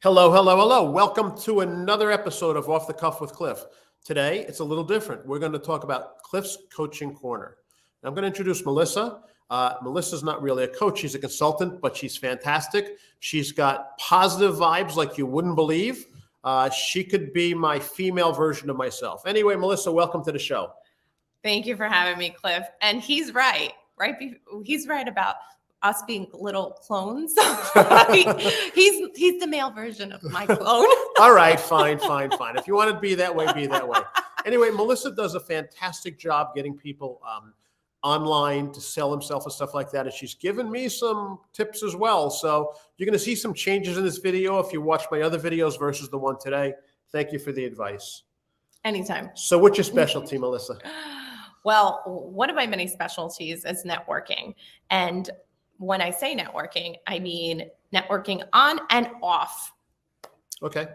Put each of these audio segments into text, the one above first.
Hello, hello, hello. Welcome to another episode of Off the Cuff with Cliff. Today, it's a little different. We're going to talk about Cliff's Coaching Corner. Now, I'm going to introduce Melissa. Melissa's not really a coach. She's a consultant, but she's fantastic. She's got positive vibes like you wouldn't believe. She could be my female version of myself. Anyway, Melissa, welcome to the show. Thank you for having me, Cliff. And he's right? He's right about us being little clones. He's the male version of my clone. All right, fine. If you want to be that way, be that way. Anyway, Melissa does a fantastic job getting people online to sell themselves and stuff like that. And she's given me some tips as well. So you're going to see some changes in this video if you watch my other videos versus the one today. Thank you for the advice. Anytime. So what's your specialty, Melissa? Well, one of my many specialties is networking. And when I say networking, I mean networking on and off. Okay.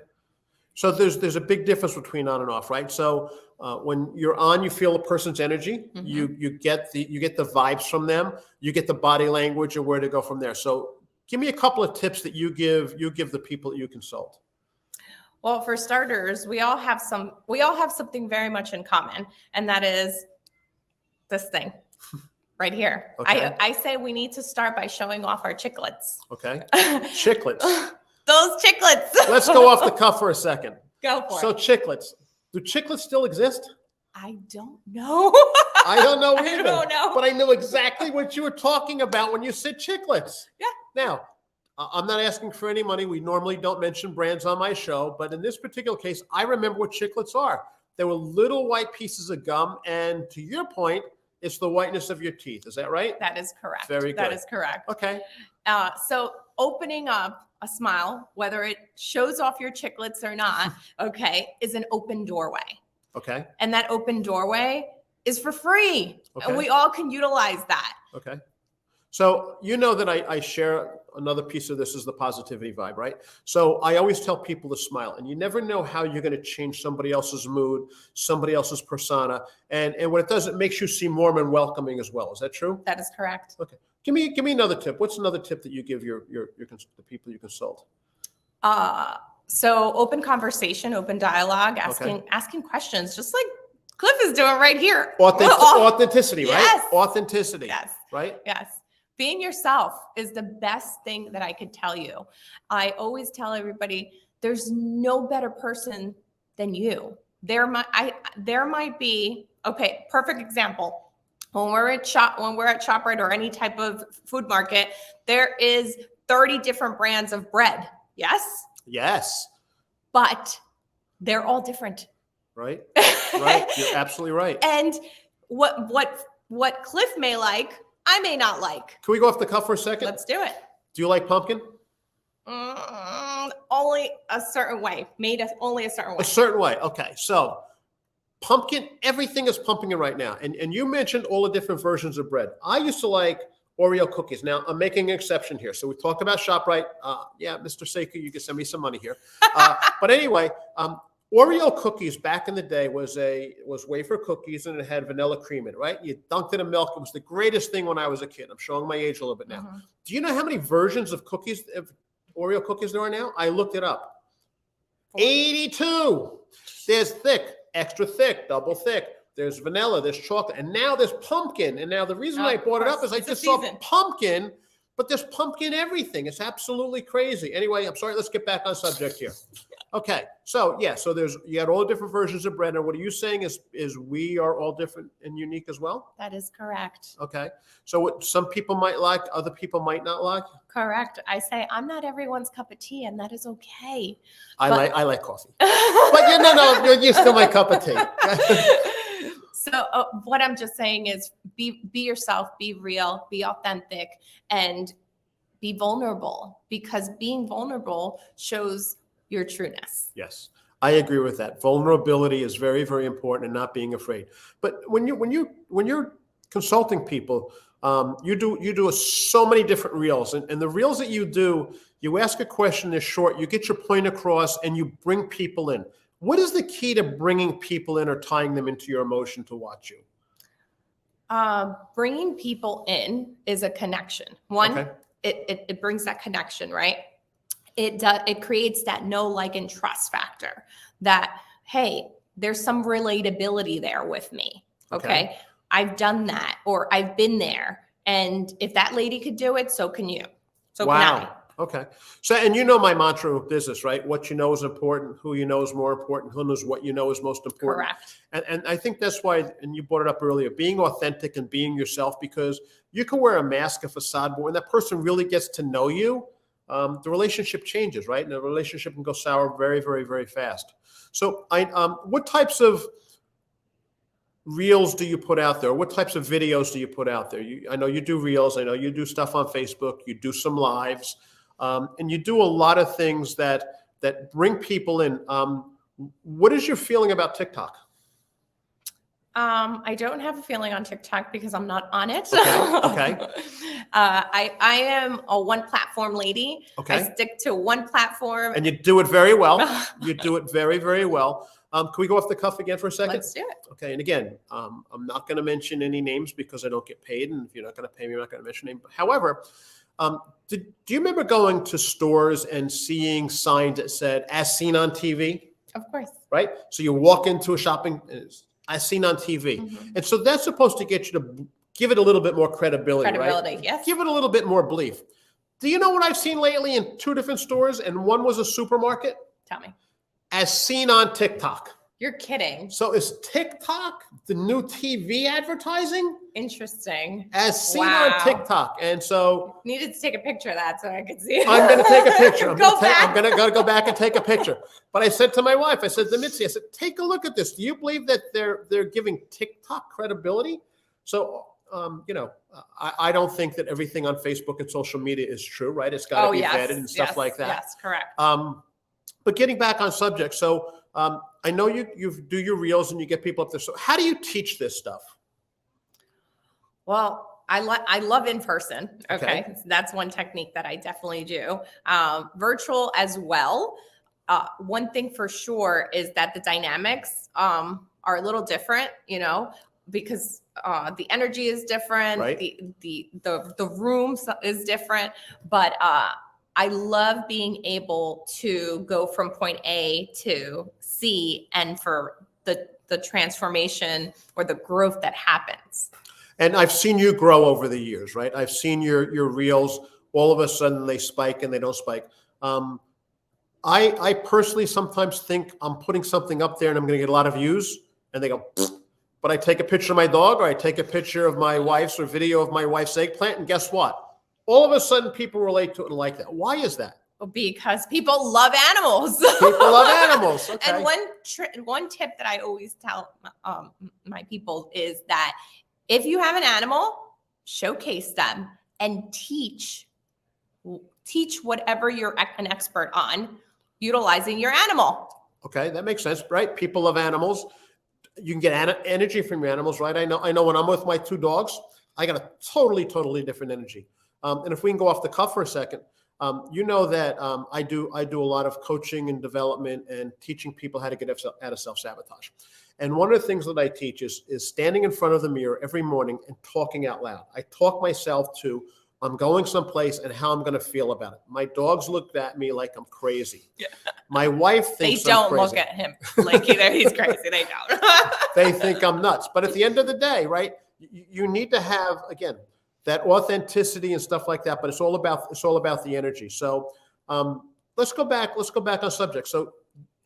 So there's a big difference between on and off, right? So when you're on, you feel a person's energy. Mm-hmm. You get the vibes from them. You get the body language and where to go from there. So give me a couple of tips that you give the people that you consult. Well, for starters, we all have something very much in common, and that is this thing. Right here. Okay. I say we need to start by showing off our chiclets. Okay. Chiclets. Those chiclets. Let's go off the cuff for a second. Go for it. So chiclets. Do chiclets still exist? I don't know. I don't know either. I don't know. But I know exactly what you were talking about when you said chiclets. Yeah. Now, I'm not asking for any money. We normally don't mention brands on my show. But in this particular case, I remember what chiclets are. They were little white pieces of gum. And to your point, it's the whiteness of your teeth. Is that right? That is correct. Very good. That is correct. Okay. So opening up a smile, whether it shows off your chiclets or not, okay, is an open doorway. Okay. And that open doorway is for free. Okay. And we all can utilize that. Okay. So you know that I share another piece of this is the positivity vibe, right? So I always tell people to smile, and you never know how you're going to change somebody else's mood, somebody else's persona, and what it does, it makes you seem warm and welcoming as well. Is that true? That is correct. Okay. Give me another tip. What's another tip that you give the people you consult? So open conversation, open dialogue, asking questions, just like Cliff is doing right here. Authenticity, right? Yes. Authenticity. Yes. Right? Yes. Being yourself is the best thing that I could tell you. I always tell everybody, there's no better person than you. There might be, okay, perfect example. When we're at ShopRite or any type of food market, there is 30 different brands of bread. Yes? Yes. But they're all different. Right? Right. You're absolutely right. And what Cliff may like, I may not like. Can we go off the cuff for a second? Let's do it. Do you like pumpkin? Only a certain way. Only a certain way. A certain way. Okay. So pumpkin, everything is pumpkin right now. And you mentioned all the different versions of bread. I used to like Oreo cookies. Now, I'm making an exception here. So we talked about ShopRite. Yeah, Mr. Seiko, you can send me some money here. But anyway, Oreo cookies back in the day was wafer cookies, and it had vanilla cream in it, right? You dunked it in milk. It was the greatest thing when I was a kid. I'm showing my age a little bit now. Mm-hmm. Do you know how many versions of Oreo cookies there are now? I looked it up. 82. There's thick, extra thick, double thick. There's vanilla, there's chocolate, and now there's pumpkin. And now the reason I brought it up is I just saw pumpkin, but there's pumpkin everything. It's absolutely crazy. Anyway, I'm sorry. Let's get back on subject here. Okay, so yeah, so you got all the different versions of bread, and what are you saying is we are all different and unique as well? That is correct. Okay, so what some people might like, other people might not like? Correct. I say I'm not everyone's cup of tea, and that is okay. I like coffee, but you're still my cup of tea. So what I'm just saying is be yourself, be real, be authentic, and be vulnerable, because being vulnerable shows your trueness. Yes, I agree with that. Vulnerability is very, very important, and not being afraid. But when you're consulting people, you do so many different reels, and the reels that you do, you ask a question, they're short, you get your point across, and you bring people in. What is the key to bringing people in or tying them into your emotion to watch you? Bringing people in is a connection. One, it brings that connection, right? it creates that know, like, and trust factor that, hey, there's some relatability there with me. Okay. I've done that, or I've been there. And if that lady could do it, so can you. So can I. Wow. Okay. So, and you know my mantra of business, right? What you know is important. Who you know is more important. Who knows what you know is most important. Correct. And I think that's why, and you brought it up earlier, being authentic and being yourself, because you can wear a mask, a facade, but when that person really gets to know you, the relationship changes, right? And the relationship can go sour very, very, very fast. So what types of reels do you put out there? What types of videos do you put out there? I know you do reels. I know you do stuff on Facebook. You do some lives. And you do a lot of things that bring people in. What is your feeling about TikTok? I don't have a feeling on TikTok because I'm not on it. Okay. I am a one platform lady. Okay. I stick to one platform. And you do it very well. You do it very, very well. Can we go off the cuff again for a second? Let's do it. Okay. And again, I'm not going to mention any names because I don't get paid. And if you're not going to pay me, I'm not going to mention names. However, do you remember going to stores and seeing signs that said, as seen on TV? Of course. Right? So you walk into a shopping, as seen on TV. Mm-hmm. And so that's supposed to get you to give it a little bit more credibility, right? Yes. Give it a little bit more belief. Do you know what I've seen lately in 2 different stores? And one was a supermarket? Tell me. As seen on TikTok. You're kidding. So is TikTok the new TV advertising? Interesting. As seen on TikTok. And so needed to take a picture of that so I could see it. I'm going to take a picture. I'm Go going to go back and take a picture. But I said to my wife, I said to Mitzi, I said, take a look at this. Do you believe that they're giving TikTok credibility? So, I don't think that everything on Facebook and social media is true, right? It's got to be vetted and stuff like that. Yes, correct. But getting back on subject, so I know you do your reels and you get people up there. So how do you teach this stuff? Well, I love in person. Okay. Okay. That's one technique that I definitely do. Virtual as well. One thing for sure is that the dynamics are a little different, because the energy is different, right. the room is different, but I love being able to go from point A to C and for the transformation or the growth that happens. And I've seen you grow over the years, right? I've seen your reels. All of a sudden they spike and they don't spike. I personally sometimes think I'm putting something up there and I'm going to get a lot of views, and they go, but I take a picture of my dog or I take a picture of my wife's or video of my wife's eggplant, and guess what? All of a sudden people relate to it and like that. Why is that? Because people love animals. People love animals. Okay. And one tip that I always tell my people is that if you have an animal, showcase them and teach whatever you're an expert on utilizing your animal. Okay, that makes sense, right? People love animals. You can get energy from your animals, right? I know when I'm with my 2 dogs, I got a totally different energy. And if we can go off the cuff for a second, you know that I do a lot of coaching and development and teaching people how to get out of self-sabotage. And one of the things that I teach is standing in front of the mirror every morning and talking out loud. I talk myself to, I'm going someplace and how I'm going to feel about it. My dogs look at me like I'm crazy. Yeah. My wife thinks they don't I'm crazy. look at him like either he's crazy. They don't. They think I'm nuts. But at the end of the day, right, you need to have, again, that authenticity and stuff like that. But it's all about the energy. So let's go back on subject. So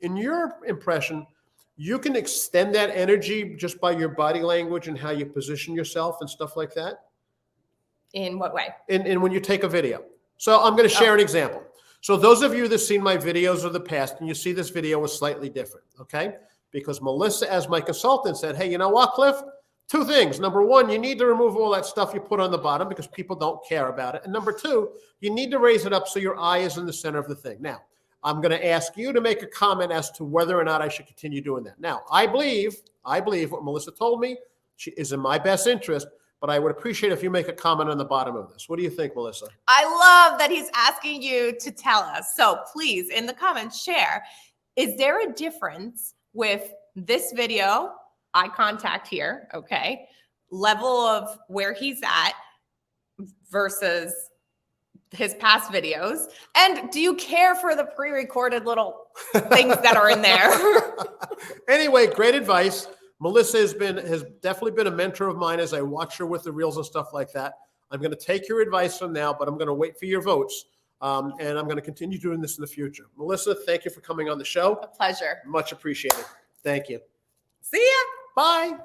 in your impression, you can extend that energy just by your body language and how you position yourself and stuff like that. In what way? In when you take a video. So I'm going to share an example. So those of you that seen my videos of the past, and you see this video was slightly different, okay? Because Melissa, as my consultant, said, hey, you know what, Cliff? 2 things. Number 1, you need to remove all that stuff you put on the bottom because people don't care about it. And number 2, you need to raise it up so your eye is in the center of the thing. Now, I'm going to ask you to make a comment as to whether or not I should continue doing that. Now, I believe what Melissa told me is in my best interest, but I would appreciate if you make a comment on the bottom of this. What do you think, Melissa? I love that he's asking you to tell us. So please, in the comments, share. Is there a difference with this video, eye contact here, okay, level of where he's at versus his past videos? And do you care for the pre-recorded little things that are in there? Anyway, great advice. Melissa has definitely been a mentor of mine as I watch her with the reels and stuff like that. I'm going to take your advice from now, but I'm going to wait for your votes. And I'm going to continue doing this in the future. Melissa, thank you for coming on the show. A pleasure. Much appreciated. Thank you. See ya. Bye.